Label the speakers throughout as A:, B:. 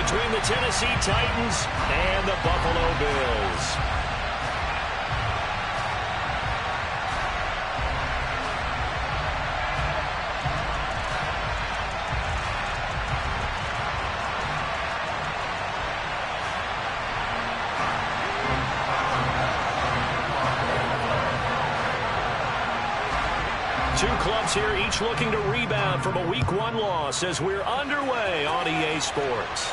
A: between the Tennessee Titans and the Buffalo Bills. Two clubs here, each looking to rebound from a Week 1 loss as we're underway on EA Sports.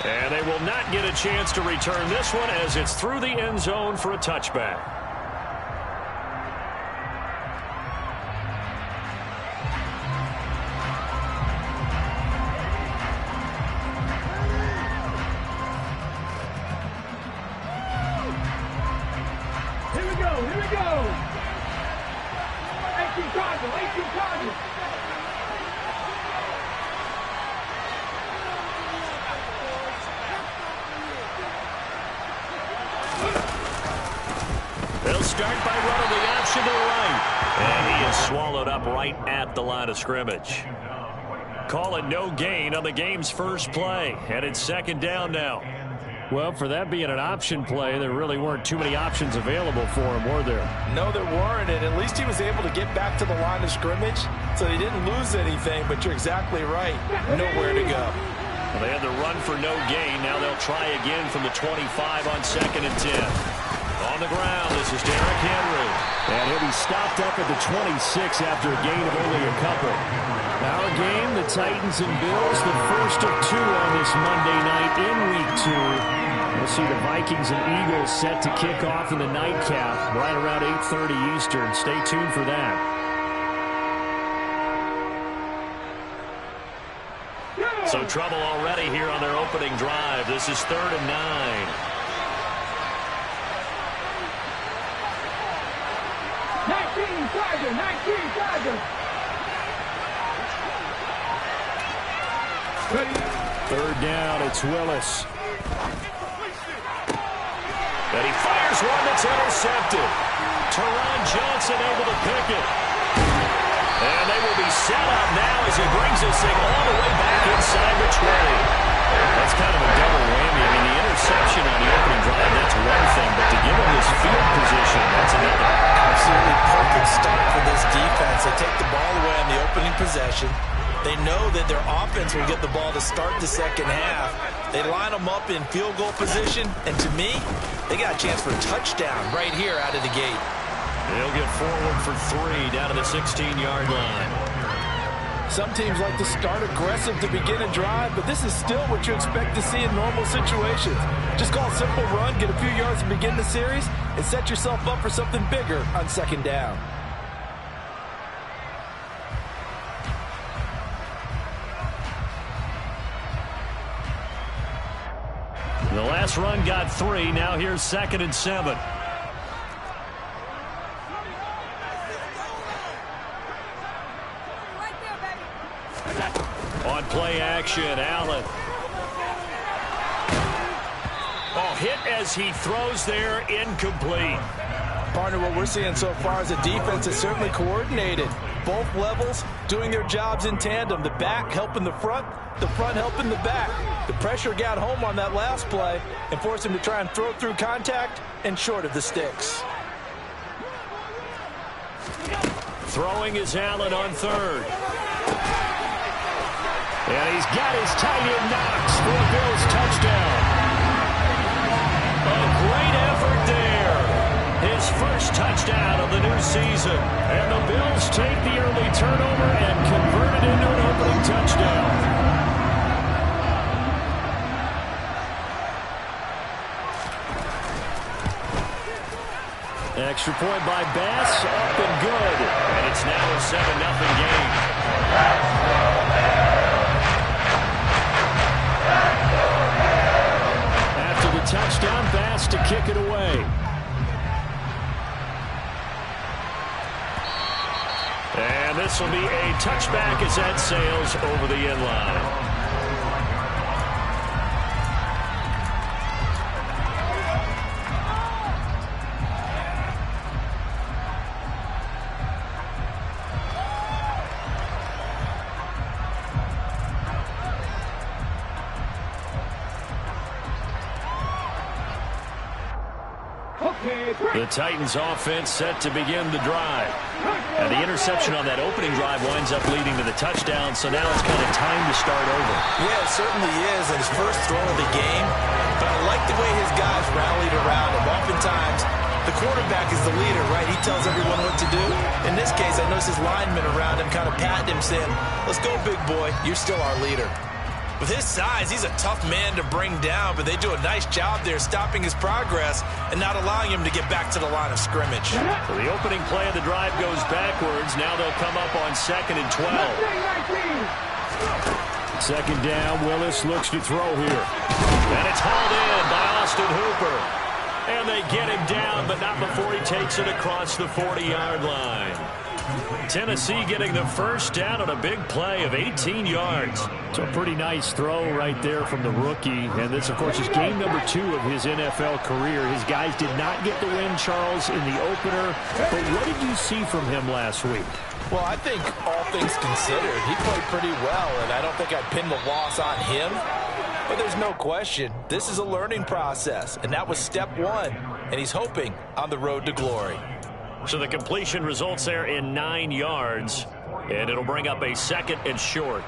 A: And they will not get a chance to return this one as it's through the end zone for a touchback.
B: Here we go, here we go. 18 Cardinals, 18 Cardinals.
A: They'll start by running the option to the right. And he is swallowed up right at the line of scrimmage. Call it no gain on the game's first play. And it's second down now. Well, for that being an option play, there really weren't too many options available for him, were there?
C: No, there weren't, and at least he was able to get back to the line of scrimmage, so he didn't lose anything, but you're exactly right. Nowhere to go.
A: Well, they had the run for no gain. Now they'll try again from the 25 on 2nd and 10. On the ground, this is Derrick Henry. And he'll be stopped up at the 26 after a gain of only a couple. Our game, the Titans and Bills, the first of two on this Monday night in Week 2. We'll see the Vikings and Eagles set to kick off in the nightcap right around 8:30 Eastern. Stay tuned for that. So trouble already here on their opening drive. This is 3rd and 9.
B: 19 Chargers, 19 Chargers.
A: Third down, it's Willis. And he fires one that's intercepted. Teron Johnson able to pick it. And they will be set up now as he brings this thing all the way back inside the 20. That's kind of a double whammy. I mean, the interception on the opening drive, that's one thing. But to give him this field position, that's another.
C: Absolutely perfect start for this defense. They take the ball away on the opening possession. They know that their offense will get the ball to start the second half. They line them up in field goal position, and to me, they got a chance for a touchdown right here out of the gate.
A: They'll get forward for 3 down to the 16-yard line.
C: Some teams like to start aggressive to begin a drive, but this is still what you expect to see in normal situations. Just call a simple run, get a few yards to begin the series, and set yourself up for something bigger on second down.
A: The last run got 3. Now here's 2nd and 7. On play action, Allen. Oh, hit as he throws there, incomplete.
C: Partner, what we're seeing so far is the defense is certainly coordinated. Both levels doing their jobs in tandem. The back helping the front helping the back. The pressure got home on that last play and forced him to try and throw through contact and short of the sticks.
A: Throwing is Allen on 3rd. And he's got his tight end Knox for a Bills touchdown. A great effort there. His first touchdown of the new season. And the Bills take the early turnover and convert it into an opening touchdown. Extra point by Bass, up and good. And it's now a 7-0 game. After the touchdown, Bass to kick it away. And this will be a touchback as that sails over the end line. The Titans offense set to begin the drive. Now the interception on that opening drive winds up leading to the touchdown, so now it's kind of time to start over.
C: Yeah, it certainly is, and his first throw of the game. But I like the way his guys rallied around him. Oftentimes, the quarterback is the leader, right? He tells everyone what to do. In this case, I noticed his linemen around him kind of patting him, saying, "Let's go, big boy. You're still our leader." With his size, he's a tough man to bring down, but they do a nice job there stopping his progress and not allowing him to get back to the line of scrimmage.
A: So the opening play of the drive goes backwards. Now they'll come up on 2nd and 12. Second down, Willis looks to throw here. And it's hauled in by Austin Hooper. And they get him down, but not before he takes it across the 40-yard line. Tennessee getting the first down on a big play of 18 yards. So a pretty nice throw right there from the rookie. And this, of course, is game number 2 of his NFL career. His guys did not get the win, Charles, in the opener. But what did you see from him last week?
C: Well, I think all things considered, he played pretty well, and I don't think I'd pin the loss on him. But there's no question, this is a learning process, and that was step 1, and he's hoping on the road to glory.
A: So the completion results there in 9 yards, and it'll bring up a 2nd and short.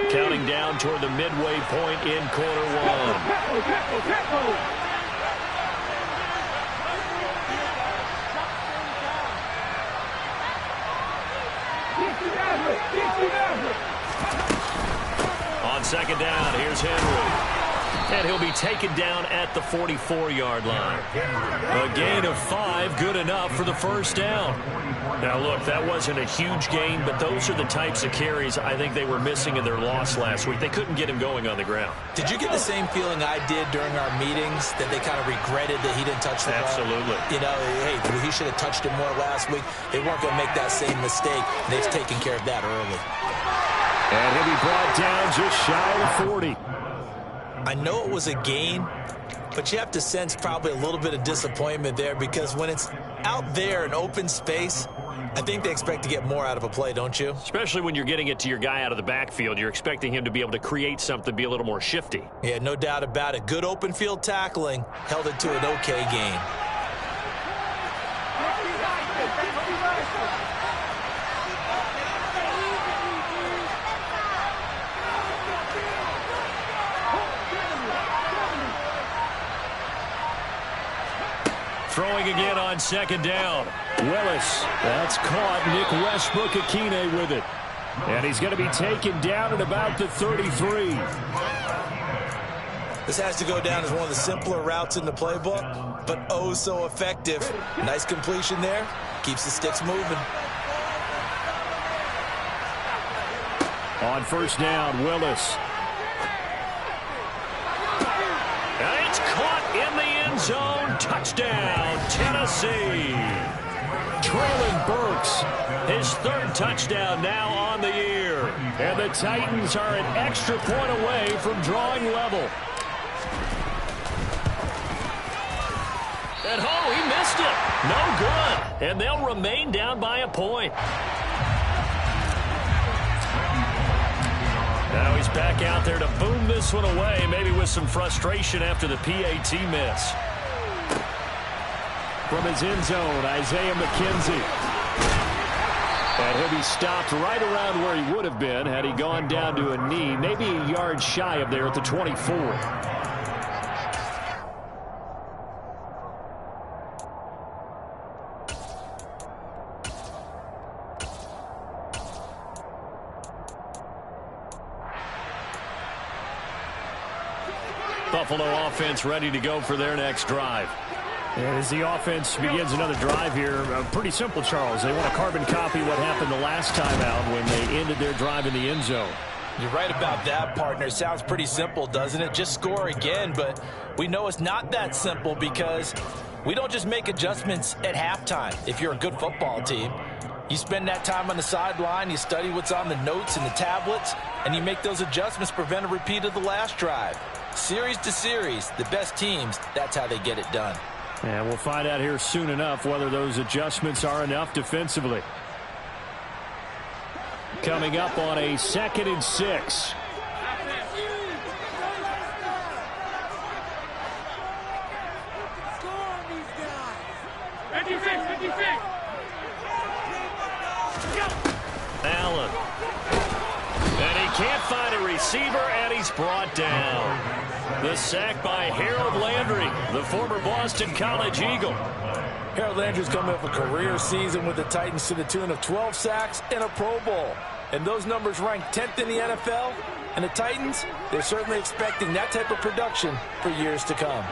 A: Counting down toward the midway point in quarter 1. On 2nd down, here's Henry. And he'll be taken down at the 44-yard line. A gain of 5, good enough for the first down. Now, look, that wasn't a huge gain, but those are the types of carries I think they were missing in their loss last week. They couldn't get him going on the ground.
C: Did you get the same feeling I did during our meetings, that they kind of regretted that he didn't touch the ball?
A: Absolutely.
C: You know, hey, he should have touched it more last week. They weren't going to make that same mistake. They've taken care of that early.
A: And he'll be brought down just shy of 40.
C: I know it was a gain, but you have to sense probably a little bit of disappointment there, because when it's out there in open space, I think they expect to get more out of a play, don't you?
A: Especially when you're getting it to your guy out of the backfield. You're expecting him to be able to create something, be a little more shifty.
C: Yeah, no doubt about it. Good open field tackling held it to an okay gain.
A: Throwing again on 2nd down. Willis, that's caught. Nick Westbrook-Akine with it. And he's going to be taken down at about the 33.
C: This has to go down as one of the simpler routes in the playbook, but oh so effective. Nice completion there. Keeps the sticks moving.
A: On 1st down, Willis. And it's caught in the end zone. Touchdown, Tennessee. Traylon Burks, his 3rd touchdown now on the year. And the Titans are an extra point away from drawing level. And oh, he missed it. No good. And they'll remain down by a point. Now he's back out there to boom this one away, maybe with some frustration after the PAT miss. From his end zone, Isaiah McKenzie. And he'll be stopped right around where he would have been had he gone down to a knee, maybe a yard shy of there at the 24. Buffalo offense ready to go for their next drive. And as the offense begins another drive here, pretty simple, Charles. They want to carbon copy what happened the last time out when they ended their drive in the end zone.
C: You're right about that, partner. Sounds pretty simple, doesn't it? Just score again, but we know it's not that simple, because we don't just make adjustments at halftime. If you're a good football team, you spend that time on the sideline, you study what's on the notes and the tablets, and you make those adjustments to prevent a repeat of the last drive. Series to series, the best teams, that's how they get it done.
A: And we'll find out here soon enough whether those adjustments are enough defensively. Coming up on a 2nd and 6. Allen. And he can't find a receiver, and he's brought down. The sack by Harold Landry, the former Boston College Eagle.
C: Harold Landry's coming off a career season with the Titans to the tune of 12 sacks and a Pro Bowl. And those numbers rank 10th in the NFL. And the Titans, they're certainly expecting that type of production for years to come.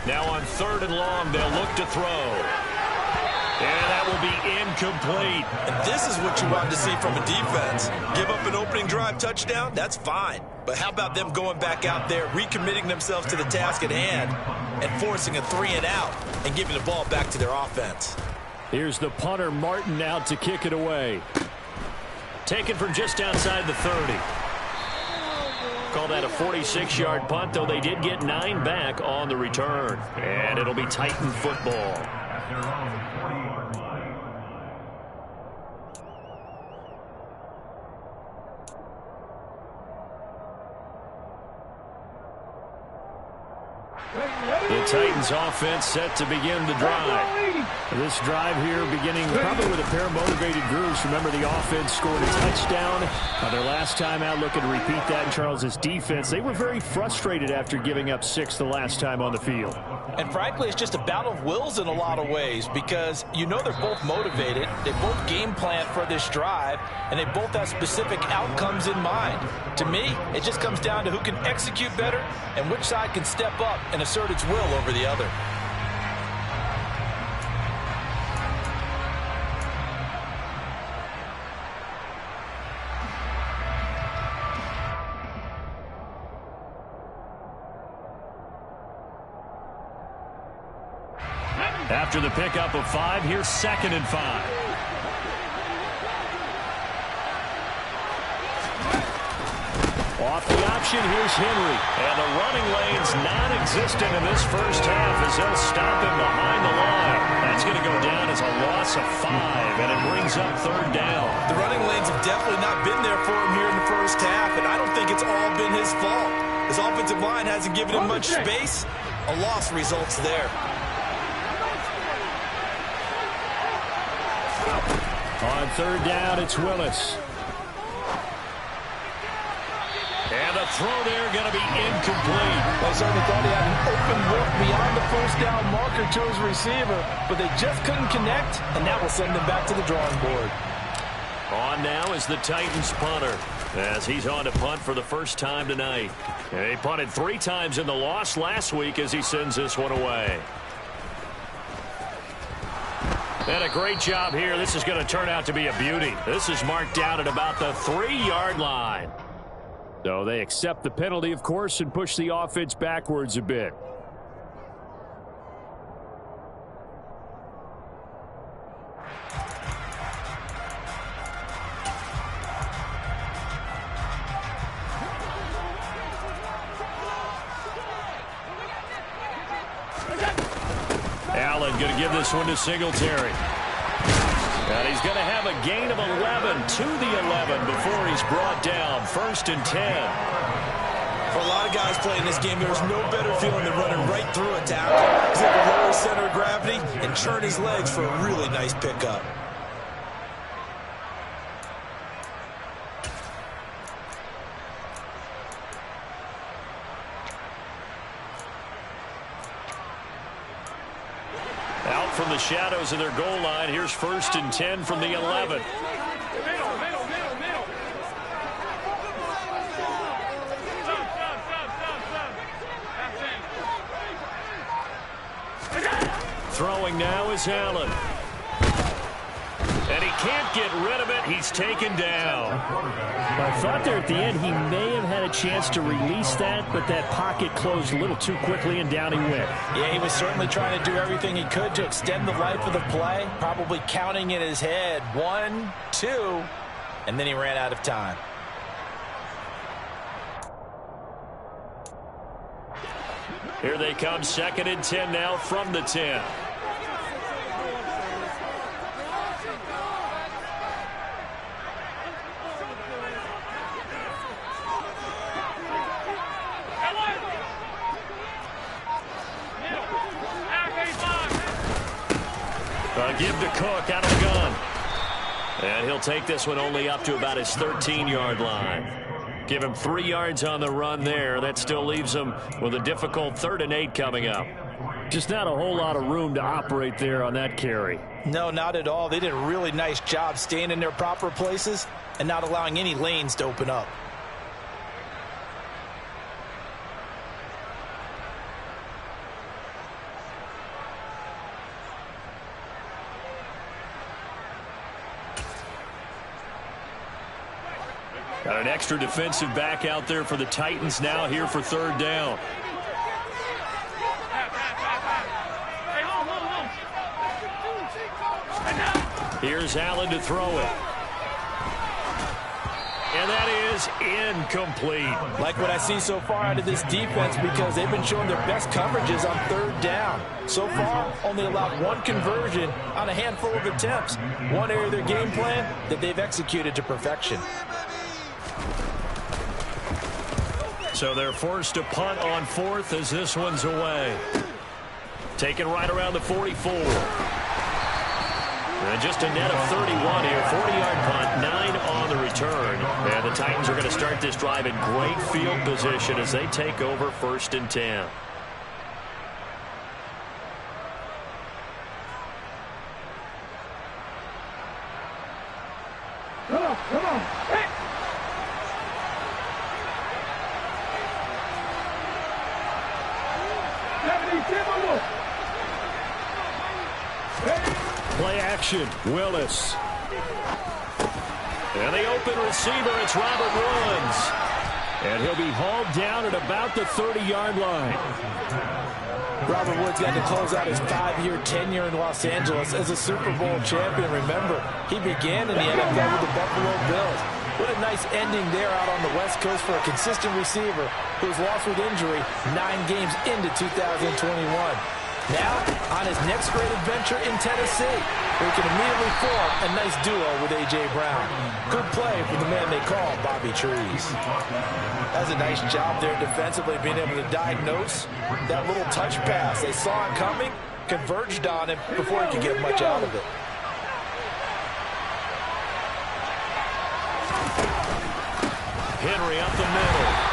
A: Now on 3rd and long, they'll look to throw. And that will be incomplete.
D: And this is what you want to see from a defense. Give up an opening drive touchdown, that's fine. But how about them going back out there, recommitting themselves to the task at hand, and forcing a 3-and-out and giving the ball back to their offense.
A: Here's the punter, Martin, out to kick it away. Taken from just outside the 30. Call that a 46-yard punt, though they did get 9 back on the return. And it'll be Titan football. The Titans offense set to begin the drive. This drive here beginning probably with a pair of motivated groups. Remember, the offense scored a touchdown. Their last time out, looking to repeat that in Charles's defense. They were very frustrated after giving up 6 the last time on the field.
C: And frankly, it's just a battle of wills in a lot of ways, because you know they're both motivated. They both game plan for this drive, and they both have specific outcomes in mind. To me, it just comes down to who can execute better and which side can step up and assert its will over the other.
A: After the pickup of 5, here's 2nd and 5. Off the option, here's Henry. And the running lane's non-existent in this first half as they'll stop him behind the line. That's going to go down as a loss of 5, and it brings up 3rd down.
D: The running lanes have definitely not been there for him here in the first half, and I don't think it's all been his fault. His offensive line hasn't given him much space. A loss results there.
A: On 3rd down, it's Willis. And the throw there going to be incomplete.
C: They certainly thought he had an open look beyond the first down marker to his receiver, but they just couldn't connect, and that will send them back to the drawing board.
A: On now is the Titans punter, as he's on to punt for the first time tonight. And he punted 3 times in the loss last week as he sends this one away. And a great job here. This is going to turn out to be a beauty. This is marked down at about the 3-yard line. So they accept the penalty, of course, and push the offense backwards a bit. Allen going to give this one to Singletary. And he's going to have a gain of 11 to the 11 before he's brought down. 1st and 10.
D: For a lot of guys playing this game, there's no better feeling than running right through a tackle. He's able to lower his center of gravity and churn his legs for a really nice pickup.
A: Out from the shadows of their goal line. Here's 1st and 10 from the 11. Throwing now is Allen. And he can't get rid of it. He's taken down.
E: I thought there at the end he may have had a chance to release that, but that pocket closed a little too quickly, and down he went.
C: Yeah, he was certainly trying to do everything he could to extend the life of the play, probably counting in his head 1, 2, and then he ran out of time.
A: Here they come, 2nd and 10 now from the 10. give to Cook out of the gun. And he'll take this one only up to about his 13-yard line. Give him 3 yards on the run there. That still leaves him with a difficult 3rd and 8 coming up.
E: Just not a whole lot of room to operate there on that carry.
C: No, not at all. They did a really nice job staying in their proper places and not allowing any lanes to open up.
A: Got an extra defensive back out there for the Titans now here for 3rd down. Here's Allen to throw it. And that is incomplete.
C: Like what I see so far out of this defense, because they've been showing their best coverages on 3rd down. So far, only allowed 1 conversion on a handful of attempts. One area of their game plan that they've executed to perfection.
A: So they're forced to punt on 4th as this one's away. Taken right around the 44. And just a net of 31 here. 40-yard punt, 9 on the return. And the Titans are going to start this drive in great field position as they take over 1st and 10.
B: Come on, come on. Hey!
E: Play action. Willis.
A: And the open receiver, it's Robert Woods.
E: And he'll be hauled down at about the 30-yard line.
C: Robert Woods got to close out his 5-year tenure in Los Angeles as a Super Bowl champion. Remember, he began in the NFL with the Buffalo Bills. What a nice ending there out on the West Coast for a consistent receiver who was lost with injury 9 games into 2021. Now, on his next great adventure in Tennessee, where he can immediately form a nice duo with A.J. Brown. Good play from the man they call Bobby Trees. That's a nice job there defensively, being able to diagnose that little touch pass. They saw it coming, converged on him before he could get much out of it.
A: Henry up the middle.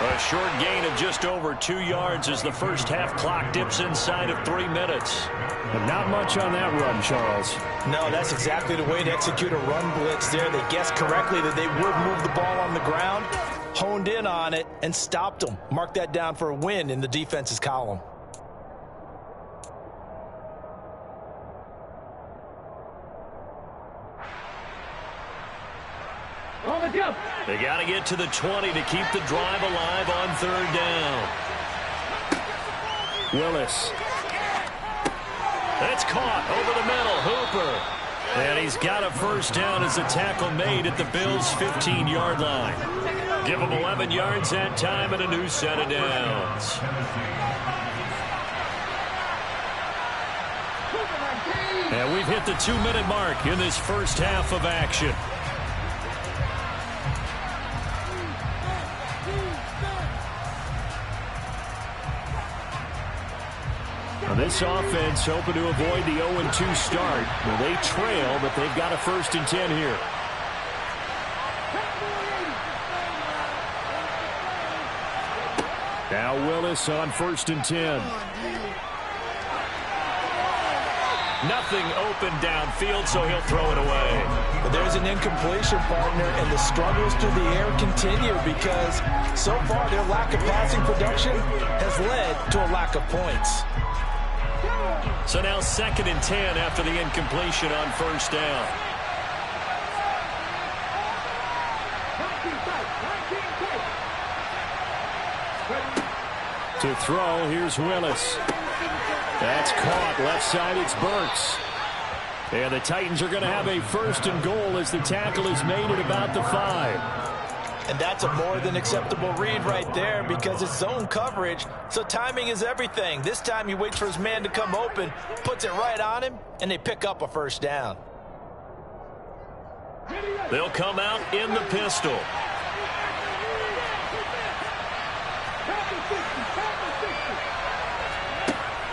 A: A short gain of just over 2 yards as the first half clock dips inside of 3 minutes.
E: But not much on that run, Charles.
C: No, that's exactly the way to execute a run blitz there. They guessed correctly that they would move the ball on the ground, honed in on it, and stopped them. Mark that down for a win in the defense's column.
A: They got to get to the 20 to keep the drive alive on 3rd down.
E: Willis.
A: That's caught over the middle. Hooper. And he's got a first down as the tackle made at the Bills' 15-yard line. Give him 11 yards that time and a new set of downs. And we've hit the 2-minute mark in this first half of action. This offense hoping to avoid the 0-2 start. Well, they trail, but they've got a 1st and 10 here.
E: Now Willis on 1st and 10.
A: Nothing open downfield, so he'll throw it away.
C: But there's an incompletion, partner, and the struggles through the air continue because so far their lack of passing production has led to a lack of points.
A: So now 2nd and 10 after the incompletion on 1st down.
E: To throw, here's Willis. That's caught. Left side, it's Burks. And the Titans are going to have a 1st and goal as the tackle is made at about the 5.
C: And that's a more than acceptable read right there because it's zone coverage, so timing is everything. This time he waits for his man to come open, puts it right on him, and they pick up a 1st down.
A: They'll come out in the pistol.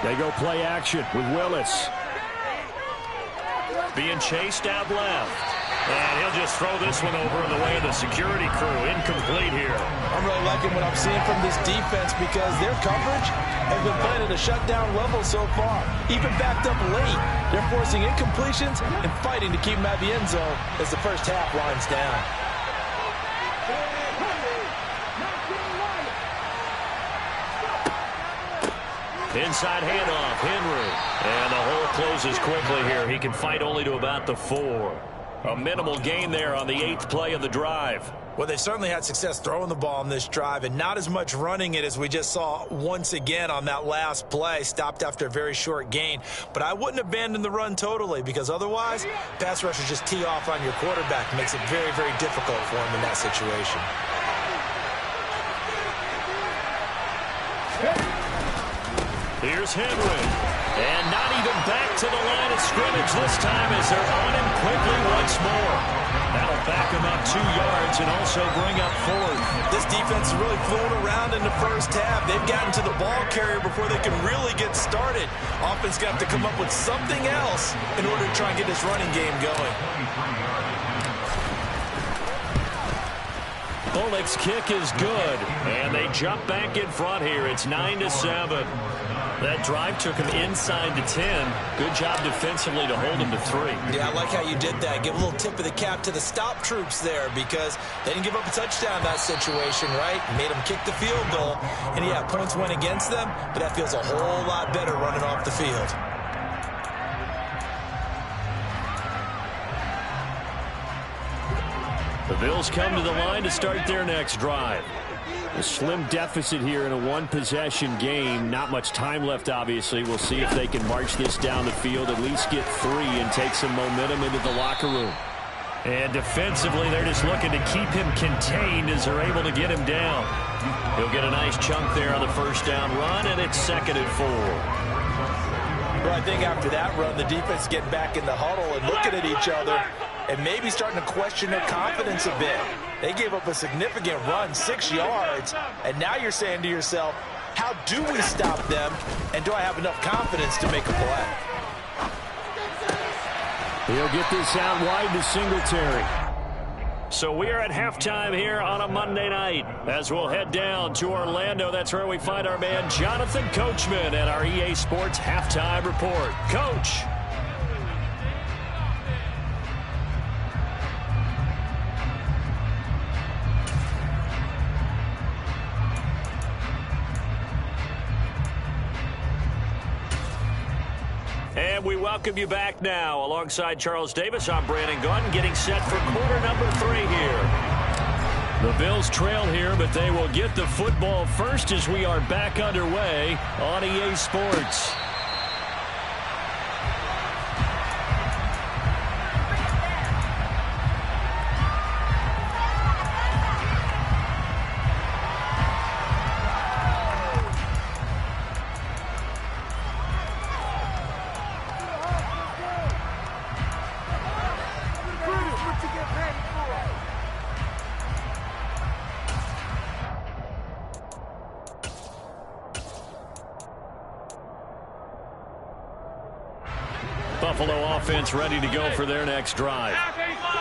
E: They go play action with Willis.
A: being chased out left. And he'll just throw this one over in the way of the security crew. Incomplete here.
C: I'm really liking what I'm seeing from this defense because their coverage has been playing at a shutdown level so far. Even backed up late, they're forcing incompletions and fighting to keep them out of the end zone as the first half winds down.
A: Inside handoff, Henry. And the hole closes quickly here. He can fight only to about the 4. A minimal gain there on the 8th play of the drive.
D: Well, they've certainly had success throwing the ball on this drive and not as much running it as we just saw once again on that last play. Stopped after a very short gain. But I wouldn't abandon the run totally because otherwise, pass rushers just tee off on your quarterback. Makes it very, very difficult for him in that situation.
A: Here's Henry. And not even back to the line of scrimmage this time as they're on him quickly once more. That'll back him up 2 yards and also bring up 4th.
D: This defense is really flew around in the first half. They've gotten to the ball carrier before they can really get started. Offense got to come up with something else in order to try and get this running game going.
A: Bullock's kick is good, and they jump back in front here. It's 9-7. That drive took him inside the 10. Good job defensively to hold him to 3.
D: Yeah, I like how you did that. Give a little tip of the cap to the stop troops there because they didn't give up a touchdown in that situation, right? Made them kick the field goal. And, yeah, points went against them, but that feels a whole lot better running off the field.
A: The Bills come to the line to start their next drive. A slim deficit here in a one-possession game. Not much time left, obviously. We'll see if they can march this down the field, at least get 3 and take some momentum into the locker room. And defensively, they're just looking to keep him contained as they're able to get him down. He'll get a nice chunk there on the first down run, and it's 2nd and 4.
C: Well, I think after that run, the defense getting back in the huddle and looking at each other and maybe starting to question their confidence a bit. They gave up a significant run, 6 yards, and now you're saying to yourself, how do we stop them, and do I have enough confidence to make a play?
A: He'll get this out wide to Singletary. So we are at halftime here on a Monday night as we'll head down to Orlando. That's where we find our man Jonathan Coachman at our EA Sports Halftime Report. Coach. And we welcome you back now. Alongside Charles Davis, I'm Brandon Gunn, getting set for quarter number 3 here. The Bills trail here, but they will get the football first as we are back underway on EA Sports. Buffalo offense ready to go for their next drive.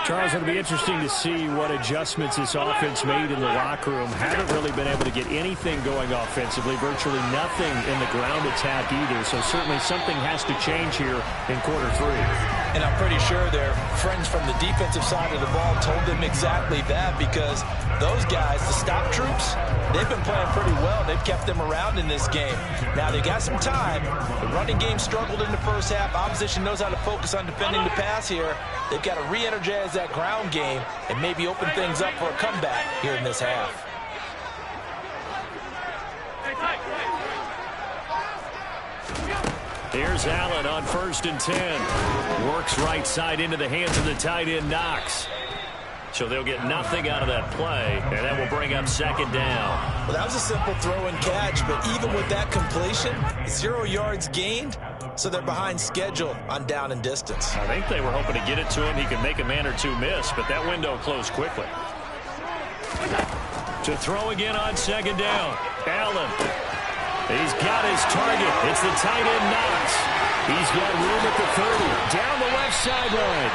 A: Charles, it'll be interesting to see what adjustments this offense made in the locker room. Haven't really been able to get anything going offensively, virtually nothing in the ground attack either. So certainly something has to change here in quarter 3.
C: And I'm pretty sure their friends from the defensive side of the ball told them exactly that because those guys, the stop troops, they've been playing pretty well. They've kept them around in this game. Now, they got some time. The running game struggled in the first half. Opposition knows how to focus on defending the pass here. They've got to re-energize that ground game and maybe open things up for a comeback here in this half.
A: Here's Allen on 1st and 10. Works right side into the hands of the tight end, Knox. So they'll get nothing out of that play, and that will bring up 2nd down.
D: Well, that was a simple throw and catch, but even with that completion, 0 yards gained, so they're behind schedule on down and distance.
A: I think they were hoping to get it to him. He could make a man or two miss, but that window closed quickly. To throw again on 2nd down. Allen. He's got his target. It's the tight end, Knox.
E: He's got room at the 30. Down the left sideline.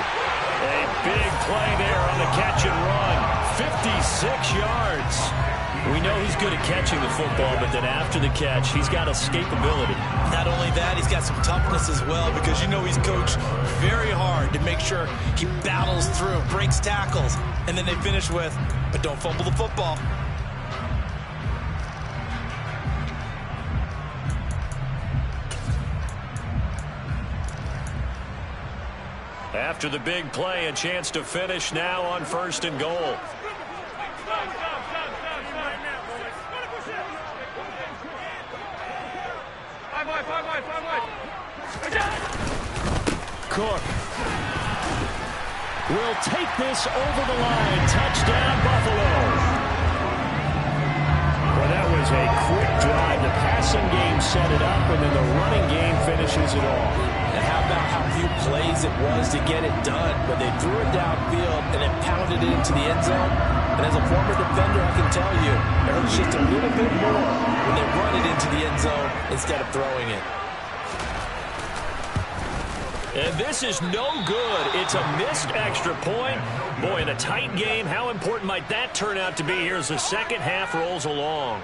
E: A big play there on the catch and run. 56 yards. We know he's good at catching the football, but then after the catch, he's got escapability.
D: Not only that, he's got some toughness as well, because you know he's coached very hard to make sure he battles through, breaks tackles, and then they finish with, but don't fumble the football.
A: After the big play, a chance to finish now on 1st and goal.
E: Cook will take this over the line. Touchdown, Buffalo. Well, that was a quick drive. The passing game set it up, and then the running game finishes it off.
C: And how about how few plays it was to get it done, but they threw it downfield and then pounded it into the end zone. And as a former defender, I can tell you, it hurts just a little bit more when they run it into the end zone instead of throwing it.
A: And this is no good. It's a missed extra point. Boy, in a tight game, how important might that turn out to be here as the second half rolls along?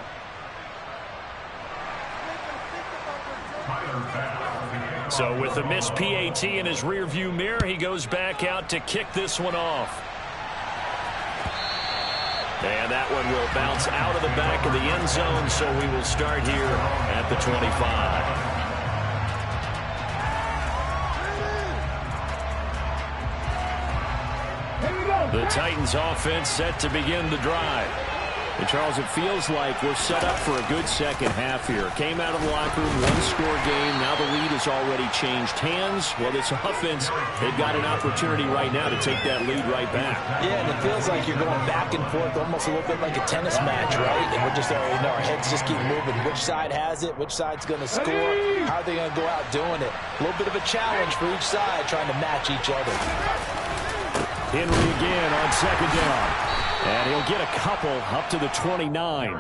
A: So with the missed PAT in his rearview mirror, he goes back out to kick this one off. And that one will bounce out of the back of the end zone, so we will start here at the 25. The Titans offense set to begin the drive. And Charles, it feels like we're set up for a good second half here. Came out of the locker room, one-score game. Now the lead has already changed hands. Well, this offense, they've got an opportunity right now to take that lead right back.
C: Yeah, and it feels like you're going back and forth almost a little bit like a tennis match, right? And we're just, our heads just keep moving. Which side has it? Which side's going to score? How are they going to go out doing it? A little bit of a challenge for each side trying to match each other.
E: Henry again on 2nd down. And he'll get a couple up to the 29.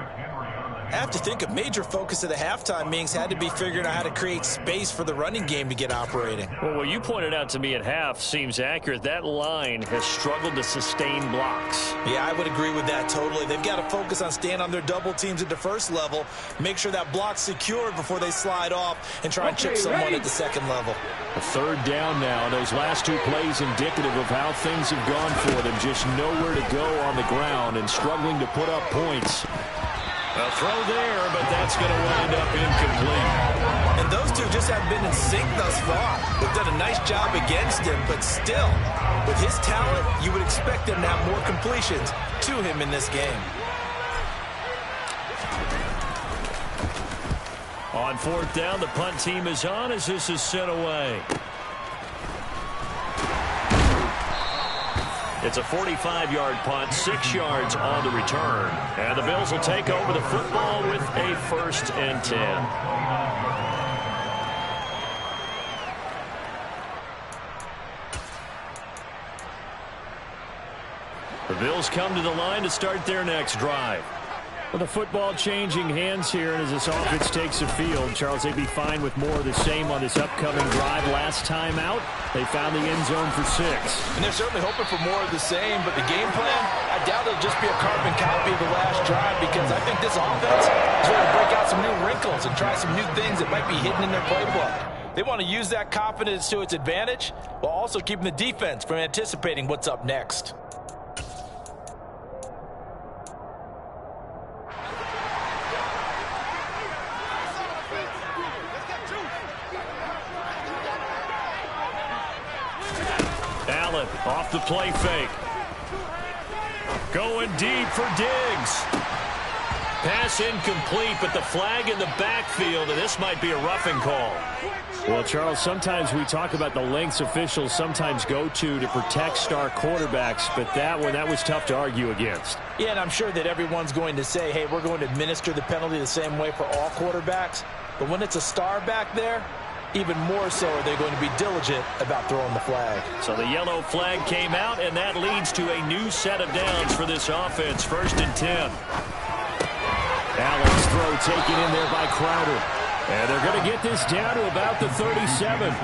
D: I have to think a major focus of the halftime meetings had to be figuring out how to create space for the running game to get operating.
A: Well, what you pointed out to me at half seems accurate. That line has struggled to sustain blocks.
D: Yeah, I would agree with that totally. They've got to focus on staying on their double teams at the first level, make sure that block's secured before they slide off and try and chip someone at the second level.
E: A 3rd down now. Those last 2 plays indicative of how things have gone for them. Just nowhere to go on the ground and struggling to put up points.
A: A throw there, but that's going to wind up incomplete.
D: And those two just haven't been in sync thus far. They've done a nice job against him, but still, with his talent, you would expect them to have more completions to him in this game.
A: On 4th down, the punt team is on as this is sent away. It's a 45-yard punt, 6 yards on the return. And the Bills will take over the football with a 1st and 10. The Bills come to the line to start their next drive. Well, the football changing hands here, and as this offense takes the field, Charles, they'd be fine with more of the same on this upcoming drive. Last time out, they found the end zone for 6.
C: And they're certainly hoping for more of the same, but the game plan, I doubt it'll just be a carbon copy of the last drive, because I think this offense is going to break out some new wrinkles and try some new things that might be hidden in their playbook. They want to use that confidence to its advantage while also keeping the defense from anticipating what's up next.
A: Allen off the play fake. Going deep for Diggs. Pass incomplete, but the flag in the backfield, and this might be a roughing call.
E: Well, Charles, sometimes we talk about the lengths officials sometimes go to protect star quarterbacks, but that was tough to argue against.
C: Yeah, and I'm sure that everyone's going to say, hey, we're going to administer the penalty the same way for all quarterbacks. But when it's a star back there, even more so are they going to be diligent about throwing the flag.
A: So the yellow flag came out, and that leads to a new set of downs for this offense. 1st and 10.
E: Allen's throw taken in there by Crowder.
A: And they're going to get this down to about the 37.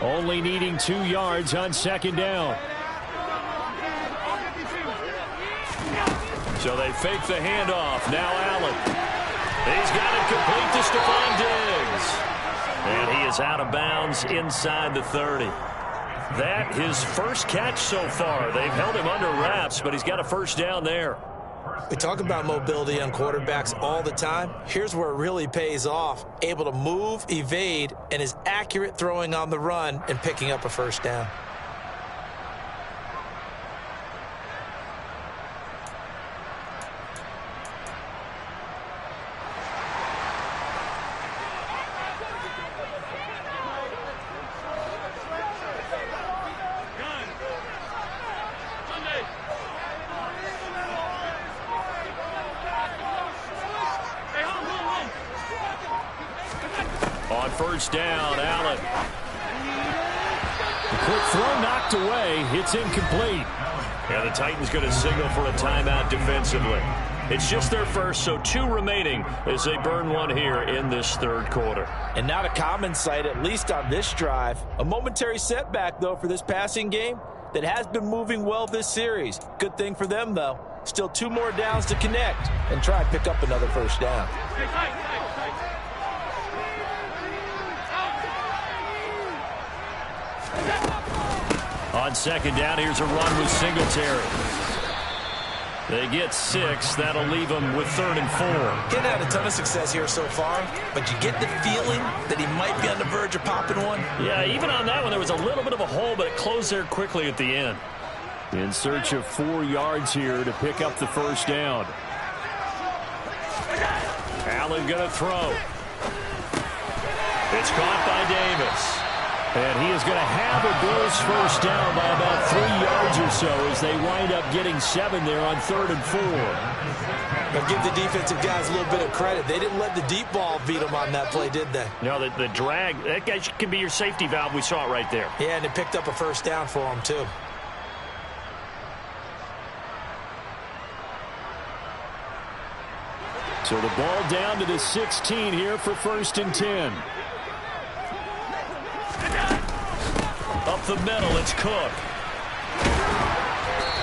A: Only needing 2 yards on second down. So they fake the handoff. Now Allen. He's got it complete to Stephon Diggs. And he is out of bounds inside the 30. That his first catch so far. They've held him under wraps, but he's got a first down there.
C: We talk about mobility on quarterbacks all the time. Here's where it really pays off. Able to move, evade, and is accurate throwing on the run and picking up a first down.
A: On first down, Allen. The quick throw knocked away. It's incomplete. And the Titans going to signal for a timeout defensively. It's just their first, so 2 remaining as they burn one here in this third quarter.
C: And not a common sight, at least on this drive. A momentary setback, though, for this passing game that has been moving well this series. Good thing for them, though. Still 2 more downs to connect and try and pick up another first down.
A: On second down, here's a run with Singletary. They get 6. That'll leave them with 3rd and 4.
C: Getting had a ton of success here so far, but you get the feeling that he might be on the verge of popping one.
A: Yeah, even on that one, there was a little bit of a hole, but it closed there quickly at the end. In search of 4 yards here to pick up the first down. Allen going to throw. It's caught by Davis. And he is going to have a Bills first down by about 3 yards or so as they wind up getting 7 there on 3rd and 4.
C: But give the defensive guys a little bit of credit. They didn't let the deep ball beat them on that play, did they?
A: No, the drag, that guy can be your safety valve. We saw it right there.
C: Yeah, and it picked up a first down for them, too.
A: So the ball down to the 16 here for 1st and 10. Up the middle, it's Cook.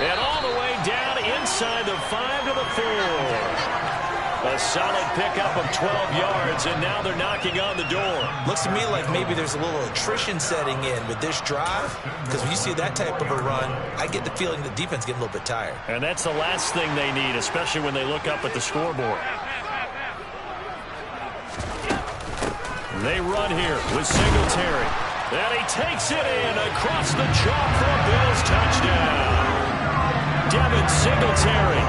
A: And all the way down inside the 5 to the 4. A solid pickup of 12 yards, and now they're knocking on the door.
C: Looks to me like maybe there's a little attrition setting in with this drive, because when you see that type of a run, I get the feeling the defense getting a little bit tired.
A: And that's the last thing they need, especially when they look up at the scoreboard. They run here with Singletary. And he takes it in across the chalk for a Bills touchdown. Devin Singletary,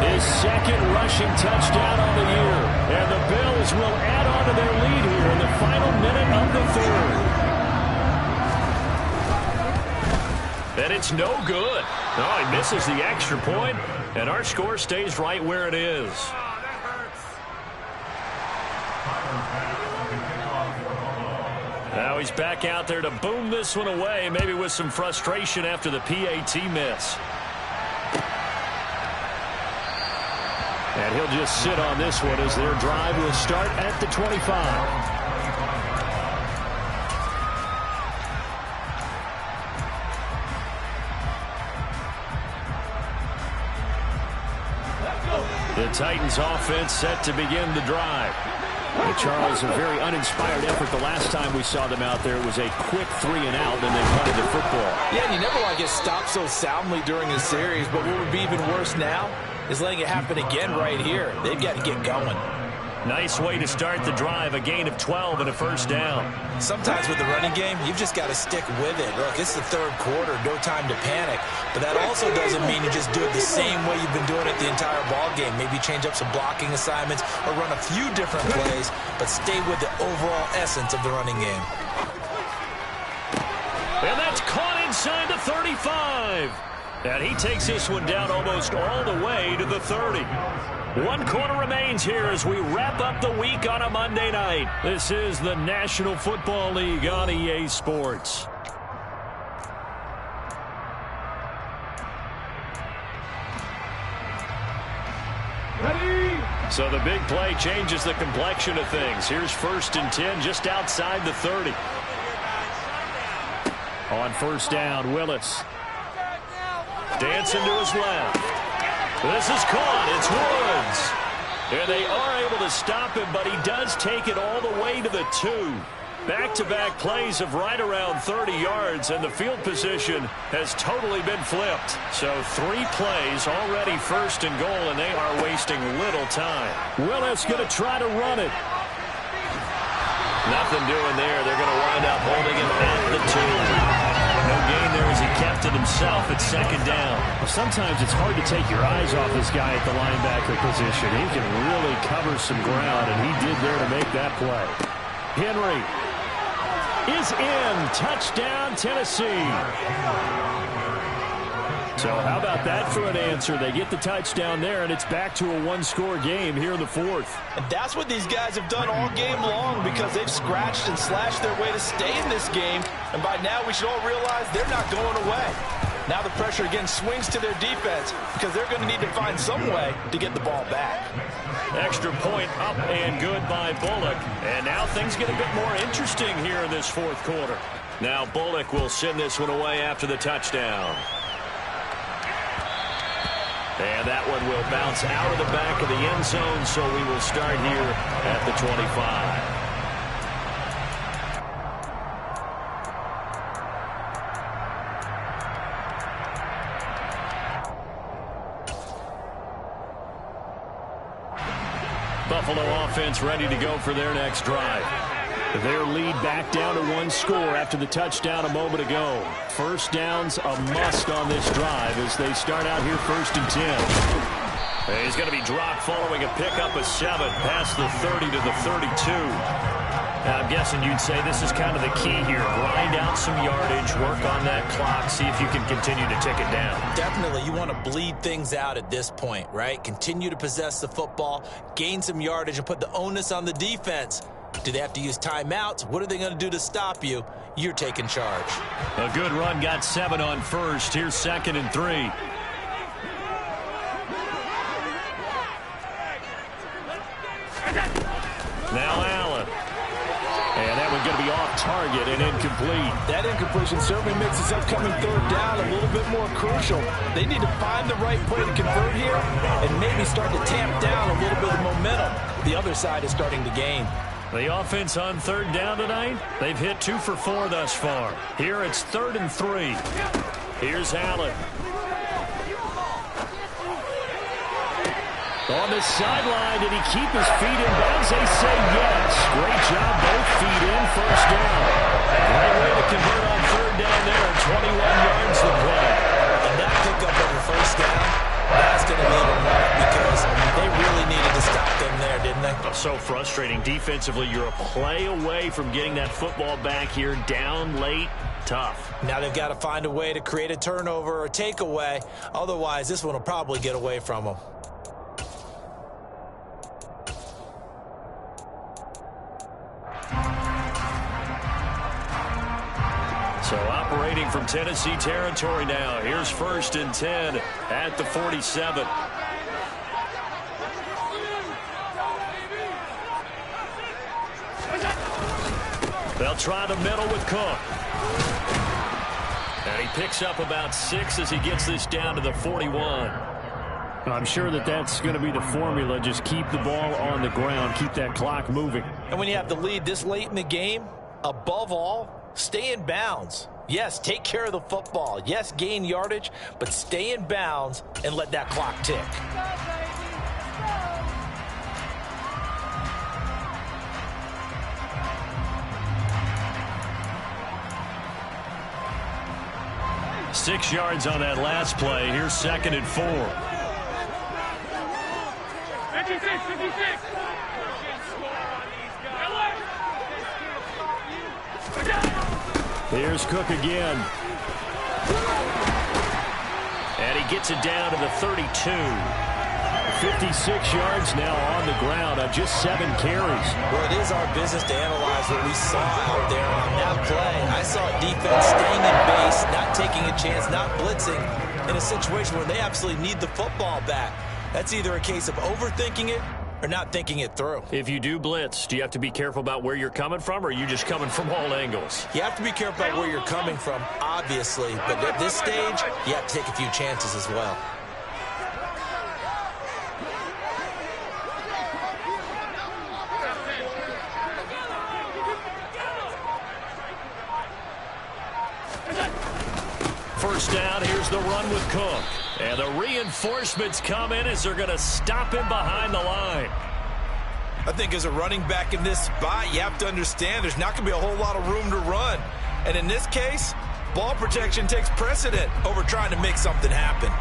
A: his 2nd rushing touchdown on the year. And the Bills will add on to their lead here in the final minute of the 3rd. And it's no good. Oh, he misses the extra point, and our score stays right where it is. Now he's back out there to boom this one away, maybe with some frustration after the PAT miss. And he'll just sit on this one as their drive will start at the 25. The Titans offense set to begin the drive. Charles, a very uninspired effort the last time we saw them out there. It was a quick 3 and out, and they punted the football.
C: Yeah, and you never want to get stopped so soundly during the series, but what would be even worse now is letting it happen again right here. They've got to get going.
A: Nice way to start the drive, a gain of 12 and a first down.
C: Sometimes with the running game, you've just got to stick with it. Look, it's the 3rd quarter, no time to panic. But that also doesn't mean you just do it the same way you've been doing it the entire ball game. Maybe change up some blocking assignments or run a few different plays, but stay with the overall essence of the running game.
A: And that's caught inside the 35. And he takes this one down almost all the way to the 30. 1 quarter remains here as we wrap up the week on a Monday night. This is the National Football League on EA Sports.
B: Ready?
A: So the big play changes the complexion of things. Here's 1st and 10 just outside the 30. On 1st down, Willis. Dancing to his left. This is caught. It's Woods. And they are able to stop him, but he does take it all the way to the 2. Back-to-back plays of right around 30 yards, and the field position has totally been flipped. So 3 plays, already 1st and goal, and they are wasting little time. Willis going to try to run it. Nothing doing there. They're going to wind up holding him at the 2. No gain there as he kept it himself at 2nd down.
E: Sometimes it's hard to take your eyes off this guy at the linebacker position. He can really cover some ground, and he did there to make that play. Henry is in. Touchdown, Tennessee. So how about that for an answer? They get the touchdown there, and it's back to a 1-score game here in the 4th.
C: And that's what these guys have done all game long because they've scratched and slashed their way to stay in this game. And by now, we should all realize they're not going away. Now the pressure again swings to their defense because they're going to need to find some way to get the ball back.
A: Extra point up and good by Bullock. And now things get a bit more interesting here in this 4th quarter. Now Bullock will send this one away after the touchdown. And that one will bounce out of the back of the end zone, so we will start here at the 25. Buffalo offense ready to go for their next drive. Their lead back down to 1 score after the touchdown a moment ago. 1st down's a must on this drive as they start out here 1st and 10. He's going to be dropped following a pickup of 7 past the 30 to the 32. I'm guessing you'd say this is kind of the key here. Grind out some yardage, work on that clock, see if you can continue to tick it down.
D: Definitely, you want to bleed things out at this point, right? Continue to possess the football, gain some yardage, and put the onus on the defense. Do they have to use timeouts? What are they going to do to stop you? You're taking charge.
A: A good run, got 7 on 1st. Here's 2nd and 3. Now Allen. And that one's going to be off target and incomplete.
C: That incompletion certainly makes this upcoming 3rd down a little bit more crucial. They need to find the right play to convert here and maybe start to tamp down a little bit of momentum. The other side is starting to gain.
A: The offense on 3rd down tonight, they've hit 2 for 4 thus far. Here it's 3rd and 3. Here's Allen. On the sideline, did he keep his feet in bounds? They say yes. Great job, both feet in, 1st down. Great way to convert on 3rd down there, 21 yards to play.
D: And that pickup of the 1st down, that's going to leave them marked because they really needed to stop them there, didn't they?
A: So frustrating. Defensively, you're a play away from getting that football back here, down late. Tough.
D: Now they've got to find a way to create a turnover or takeaway. Otherwise, this one will probably get away from them.
A: So operating from Tennessee territory now. Here's 1st and 10 at the 47. They'll try the middle with Cook. And he picks up about 6 as he gets this down to the 41.
E: I'm sure that that's going to be the formula. Just keep the ball on the ground. Keep that clock moving.
C: And when you have the lead this late in the game, above all, stay in bounds. Yes, take care of the football. Yes, gain yardage, but stay in bounds and let that clock tick.
A: Six yards on that last play. Here's 2nd and 4.
B: 56, 56.
E: Here's Cook again. gets it down to the 32. 56 yards now on the ground on just 7 carries.
D: Well, it is our business to analyze what we saw out there on that play. I saw defense staying in base, not taking a chance, not blitzing in a situation where they absolutely need the football back. That's either a case of overthinking it or not thinking it through.
E: If you do blitz, do you have to be careful about where you're coming from, or are you just coming from all angles?
D: You have to be careful about where you're coming from, obviously, but at this stage, you have to take a few chances as well.
E: First down, here's the run with Cook. And the reinforcements come in as they're going to stop him behind the line.
D: I think as a running back in this spot, you have to understand there's not going to be a whole lot of room to run. And in this case, ball protection takes precedent over trying to make something happen.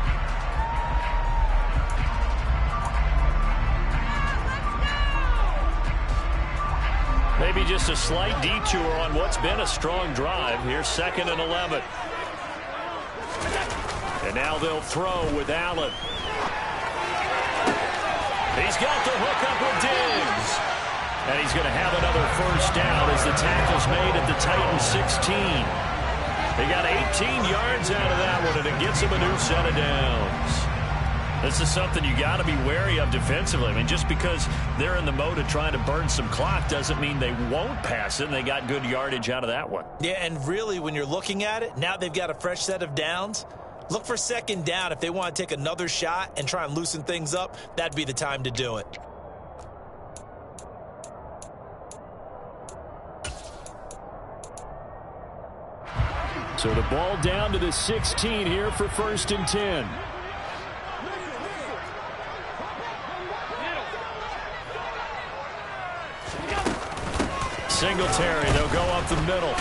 E: Maybe just a slight detour on what's been a strong drive. Here's 2nd and 11. And now they'll throw with Allen. He's got the hook up with Diggs. And he's going to have another first down as the tackle's made at the Titans 16. They got 18 yards out of that one, and it gets them a new set of downs. This is something you got to be wary of defensively. I mean, just because they're in the mode of trying to burn some clock doesn't mean they won't pass it, and they got good yardage out of that one.
D: Yeah, and really, when you're looking at it, now they've got a fresh set of downs. Look for 2nd down. If they want to take another shot and try and loosen things up, that'd be the time to do it.
E: So the ball down to the 16 here for 1st and 10. Singletary, they'll go up the middle.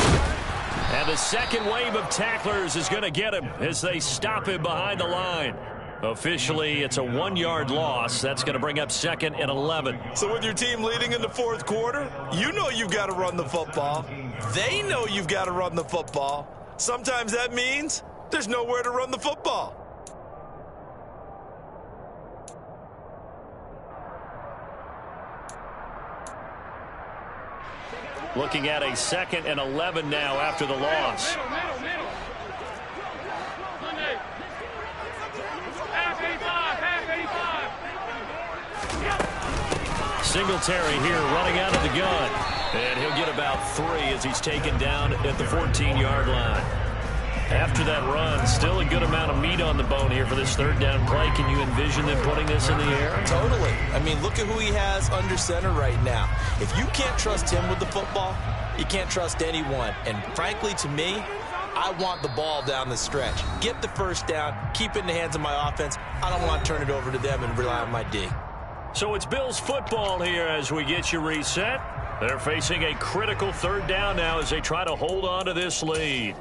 E: And the second wave of tacklers is going to get him as they stop him behind the line. Officially, it's a 1-yard loss. That's going to bring up 2nd and 11.
D: So with your team leading in the 4th quarter, you know you've got to run the football. They know you've got to run the football. Sometimes that means there's nowhere to run the football.
E: Looking at a 2nd and 11 now after the loss.
B: Middle. Monday. Half 85.
E: Singletary here running out of the gun. And he'll get about 3 as he's taken down at the 14-yard line. After that run, still a good amount of meat on the bone here for this 3rd down play. Can you envision them putting this in the air?
D: Totally. I mean, look at who he has under center right now. If you can't trust him with the football, you can't trust anyone. And frankly, to me, I want the ball down the stretch. Get the first down, keep it in the hands of my offense. I don't want to turn it over to them and rely on my D.
E: So it's Bills football here as we get you reset. They're facing a critical 3rd down now as they try to hold on to this lead.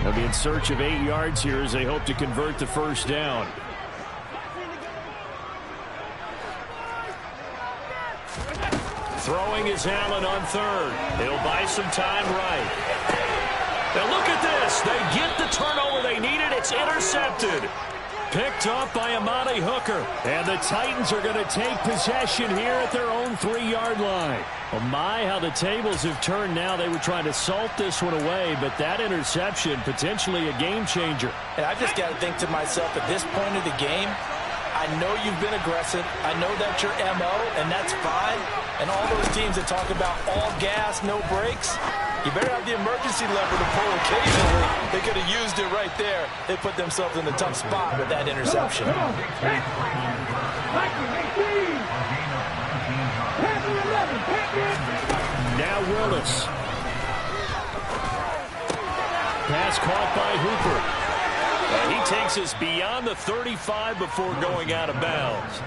E: They'll be in search of 8 yards here as they hope to convert the first down. Throwing is Allen on 3rd. He'll buy some time right. Now look at this. They get the turnover they needed. It's intercepted. Picked up by Amani Hooker. And the Titans are going to take possession here at their own 3-yard line. Oh my, how the tables have turned now. They were trying to salt this one away, but that interception, potentially a game changer.
C: And I just got to think to myself, at this point of the game, I know you've been aggressive. I know that's your MO, and that's fine. And all those teams that talk about all gas, no brakes, you better have the emergency lever to pull occasionally. They could have used it right there. They put themselves in a tough spot with that interception.
E: Now Willis. Pass caught by Hooper. And he takes us beyond the 35 before going out of bounds.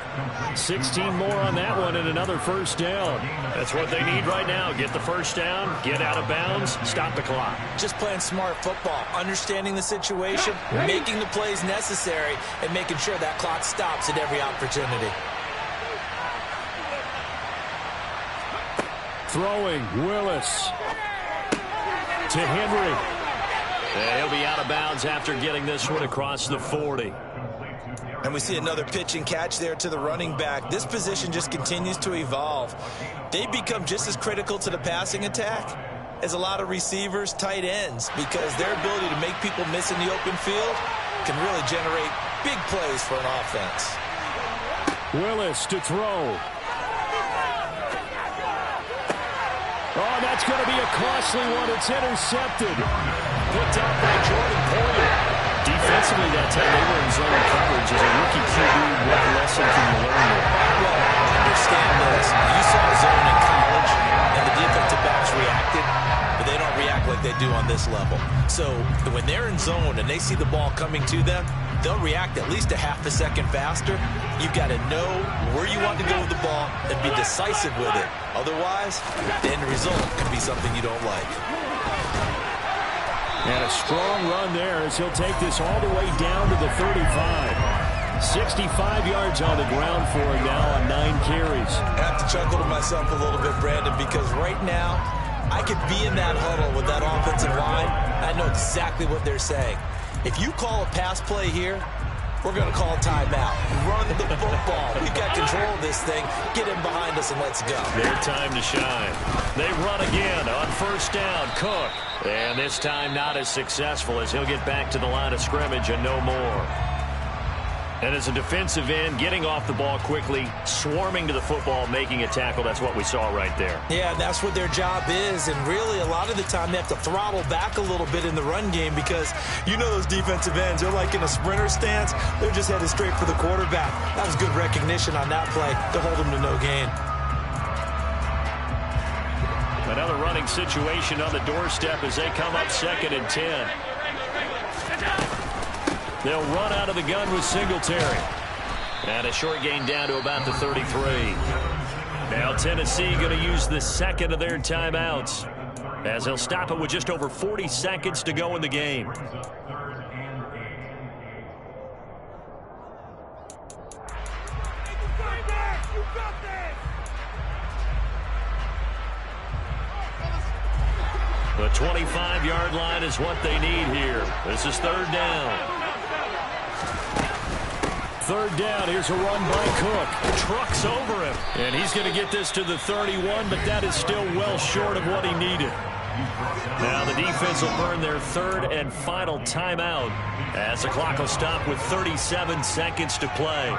E: 16 more on that one and another first down. That's what they need right now. Get the first down, get out of bounds, stop the clock.
D: Just playing smart football, understanding the situation, making the plays necessary, and making sure that clock stops at every opportunity.
E: Throwing, Willis. To Henry. And he'll be out of bounds after getting this one across the 40.
D: And we see another pitch and catch there to the running back. This position just continues to evolve. They become just as critical to the passing attack as a lot of receivers, tight ends, because their ability to make people miss in the open field can really generate big plays for an offense.
E: Willis to throw. Oh, that's going to be a costly one. It's intercepted. Picked up by Jordan Poyer. Defensively that time, they were in zone coverage. As a rookie QB, what lesson can you learn there?
D: Well, understand this. You saw zone in college, and the defensive backs reacted, but they don't react like they do on this level. So when they're in zone and they see the ball coming to them, they'll react at least a half a second faster. You've got to know where you want to go with the ball and be decisive with it. Otherwise, the end result can be something you don't like.
E: And a strong run there as he'll take this all the way down to the 35. 65 yards on the ground for him now on 9 carries.
D: I have to chuckle to myself a little bit, Brandon, because right now I could be in that huddle with that offensive line. I know exactly what they're saying. If you call a pass play here, we're going to call a timeout. Run the football. We've got control of this thing. Get in behind us and let's go.
A: Their time to shine. They run again on first down. Cook. And this time not as successful as he'll get back to the line of scrimmage and no more. And as a defensive end, getting off the ball quickly, swarming to the football, making a tackle, that's what we saw right there.
D: Yeah, that's what their job is. And really, a lot of the time, they have to throttle back a little bit in the run game because you know those defensive ends, they're like in a sprinter stance. They're just headed straight for the quarterback. That was good recognition on that play to hold them to no gain.
A: Another running situation on the doorstep as they come up 2nd and 10. They'll run out of the gun with Singletary. And a short gain down to about the 33. Now Tennessee going to use the second of their timeouts as they'll stop it with just over 40 seconds to go in the game. The 25-yard line is what they need here. This is 3rd down.
E: 3rd down, here's a run by Cook.
A: Trucks over him.
E: And he's going to get this to the 31, but that is still well short of what he needed.
A: Now the defense will burn their 3rd and final timeout as the clock will stop with 37 seconds to play.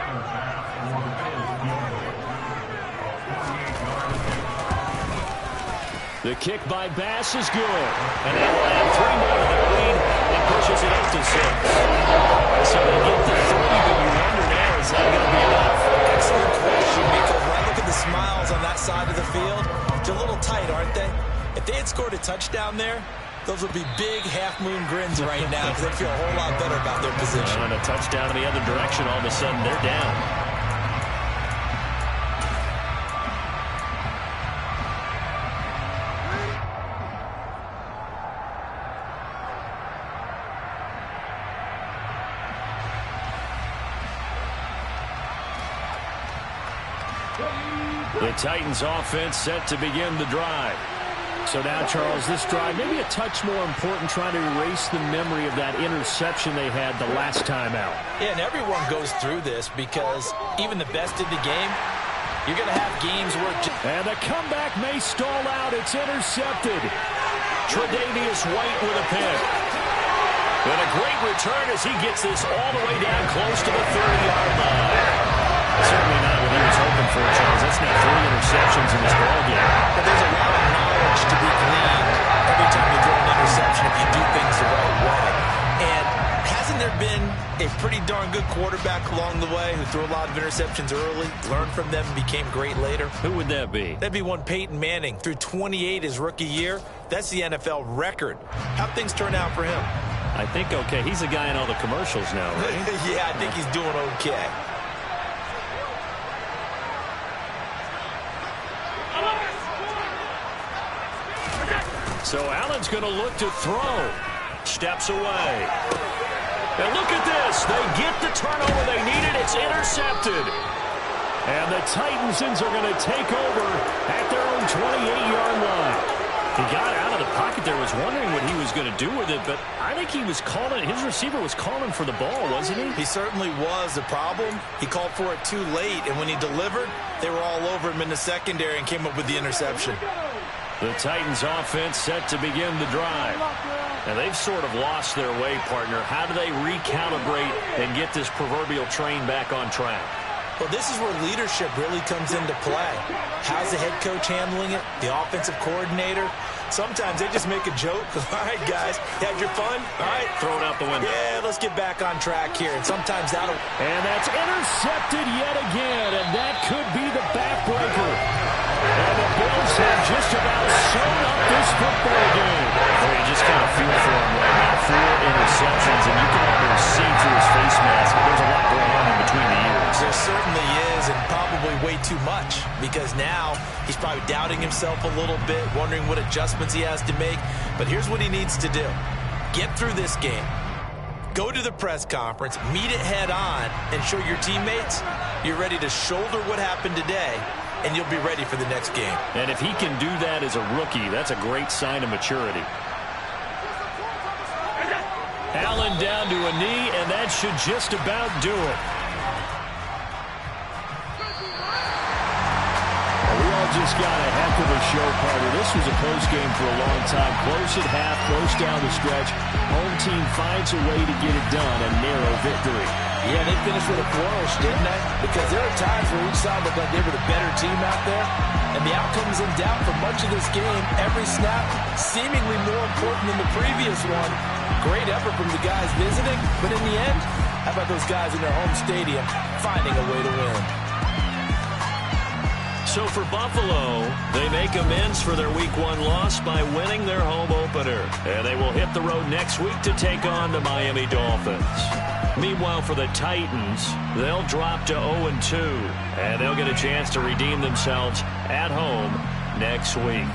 E: The kick by Bass is good.
A: And they will add 3 more to their lead and pushes it up to 6. So they get the 3, but you wonder now, is that going to be enough?
D: Excellent question, because when I look at the smiles on that side of the field, they're a little tight, aren't they? If they had scored a touchdown there, those would be big half-moon grins right now because they feel a whole lot better about their position.
A: And a touchdown in the other direction, all of a sudden they're down. The Titans offense set to begin the drive.
E: So now, Charles, this drive maybe a touch more important, trying to erase the memory of that interception they had the last time out.
D: Yeah, and everyone goes through this because even the best in the game, you're going to have games where...
E: And the comeback may stall out. It's intercepted.
A: Tre'Davious White with a pick. And a great return as he gets this all the way down close to the 30-yard line. Certainly not what he was hoping for, Charles. That's now 3 interceptions in this ballgame.
D: But there's a lot of knowledge to be gleaned every time you throw an interception if you do things the right way. And hasn't there been a pretty darn good quarterback along the way who threw a lot of interceptions early, learned from them, and became great later?
A: Who would that be?
D: That'd be one Peyton Manning. Threw 28 his rookie year. That's the NFL record. How'd things turn out for him?
A: I think okay. He's a guy in all the commercials now, right?
D: Yeah, I think he's doing okay.
A: So Allen's going to look to throw. Steps away. And look at this. They get the turnover they needed. It's intercepted. And the Titans are going to take over at their own 28-yard line. He got out of the pocket there, was wondering what he was going to do with it, but I think he was calling, his receiver was calling for the ball, wasn't he?
D: He certainly was. The problem, he called for it too late, and when he delivered, they were all over him in the secondary and came up with the interception.
A: The Titans offense set to begin the drive. And they've sort of lost their way, partner. How do they recalibrate and get this proverbial train back on track?
D: Well, this is where leadership really comes into play. How's the head coach handling it? The offensive coordinator? Sometimes they just make a joke. All right, guys, had your fun? All right.
A: Throw it out the window.
D: Yeah, let's get back on track here. And sometimes that'll...
A: And that's intercepted yet again, and that could be the backbreaker. And the Bills have just about sewn up this football game. Well, you just kind of feel for him right now. 4 interceptions, and you can almost see through his face mask. There's a lot going on in between the ears.
D: There certainly is, and probably way too much, because now he's probably doubting himself a little bit, wondering what adjustments he has to make. But here's what he needs to do. Get through this game. Go to the press conference, meet it head on, and show your teammates you're ready to shoulder what happened today, and you'll be ready for the next game.
A: And if he can do that as a rookie, that's a great sign of maturity. Allen down to a knee, and that should just about do it. We all just got a heck of a show, partner. This was a close game for a long time. Close at half, close down the stretch. Home team finds a way to get it done, a narrow victory.
C: Yeah, they finished with a flourish, didn't they? Because there are times where each side looked like they were the better team out there. And the outcome is in doubt for much of this game. Every snap seemingly more important than the previous one. Great effort from the guys visiting. But in the end, how about those guys in their home stadium finding a way to win?
A: So for Buffalo, they make amends for their Week 1 loss by winning their home opener. And they will hit the road next week to take on the Miami Dolphins. Meanwhile, for the Titans, they'll drop to 0-2. And they'll get a chance to redeem themselves at home next week.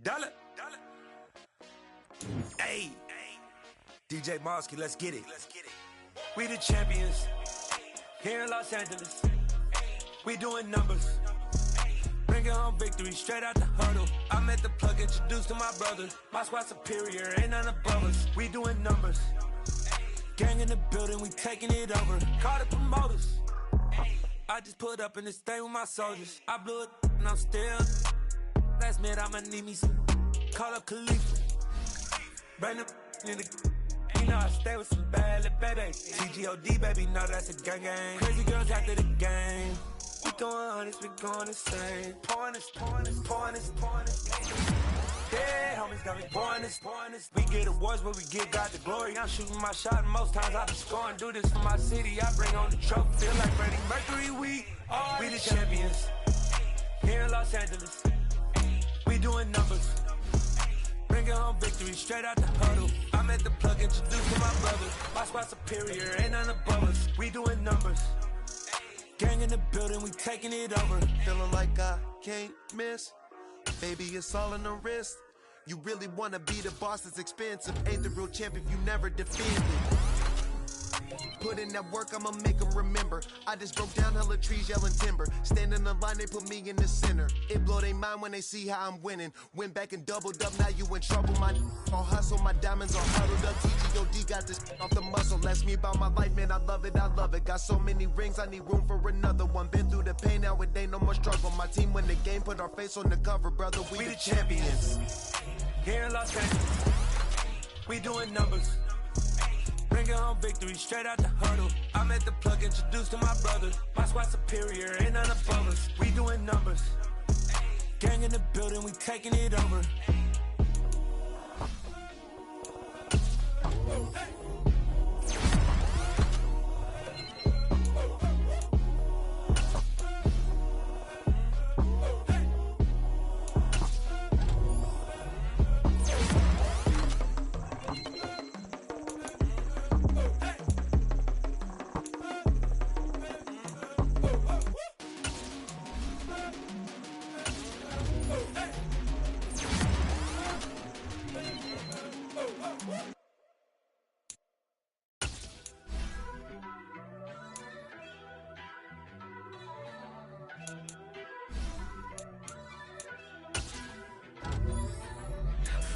F: Dollar. Hey, DJ Mosky, let's get it. We the champions here in Los Angeles. We doing numbers. Bringing home victory straight out the huddle. I'm at the plug, introduced to my brother. My squad superior, ain't none above us. We doing numbers. Gang in the building, we taking it over. Call the promoters. I just put up in this thing with my soldiers. I blew it and I'm still. Last minute I'ma need me some. Call up Khalifa. Bring them in the. You know I stay with some bad little baby. TGOD baby, know that's a gang gang. Crazy girls after the game. We going honest, we going insane. Pouring this. Yeah, homies got me pouring this. We get awards, but we give God the glory. I'm shooting my shot, and most times I be scoring. Do this for my city, I bring on the trophy. Feel like Freddie Mercury, we the champions. Here in Los Angeles, we doing numbers. Bringing home victory straight out the huddle. I'm at the plug, introduced to my brother. My squad superior, ain't none above us. We doing numbers. Gang in the building, we taking it over.
G: Feeling like I can't miss. Baby, it's all in the wrist. You really wanna be the boss, it's expensive. Ain't the real champ if you never defend it. Put in that work, I'ma make them remember. I just broke down hella trees, yelling timber. Stand in the line, they put me in the center. It blow their mind when they see how I'm winning. Went back and doubled up, now you in trouble. My all hustle, my diamonds all huddled up. TGOD got this off the muscle. Ask me about my life, man, I love it. Got so many rings, I need room for another one. Been through the pain, now it ain't no more struggle. My team win the game, put our face on the cover, brother. We the champions.
F: Here in Los Angeles, we doing numbers. Bringing home victory straight out the huddle. I'm at the plug, introduced to my brother. My squad superior, ain't none above us. We doing numbers. Gang in the building, we taking it over.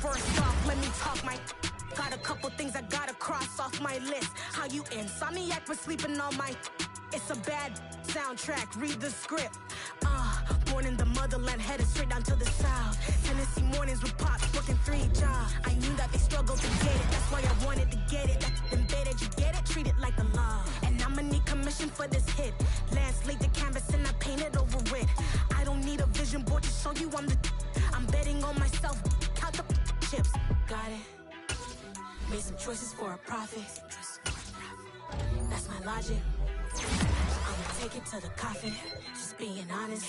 H: First off, let me talk my. Got a couple things I gotta cross off my list. How you insomniac for sleeping on my. It's a bad soundtrack, read the script. Born in the motherland, headed straight down to the south. Tennessee mornings with pops, working 3 jobs. I knew that they struggled to get it, that's why I wanted to get it. That's embedded, you get it, treat it like a law. And I'ma need commission for this hit. Lance laid the canvas and I painted over it. I don't need a vision board to show you I'm betting on myself, count the chips. Got it. Made some choices for a profit. That's my logic. I'ma take it to the coffin. Just being honest.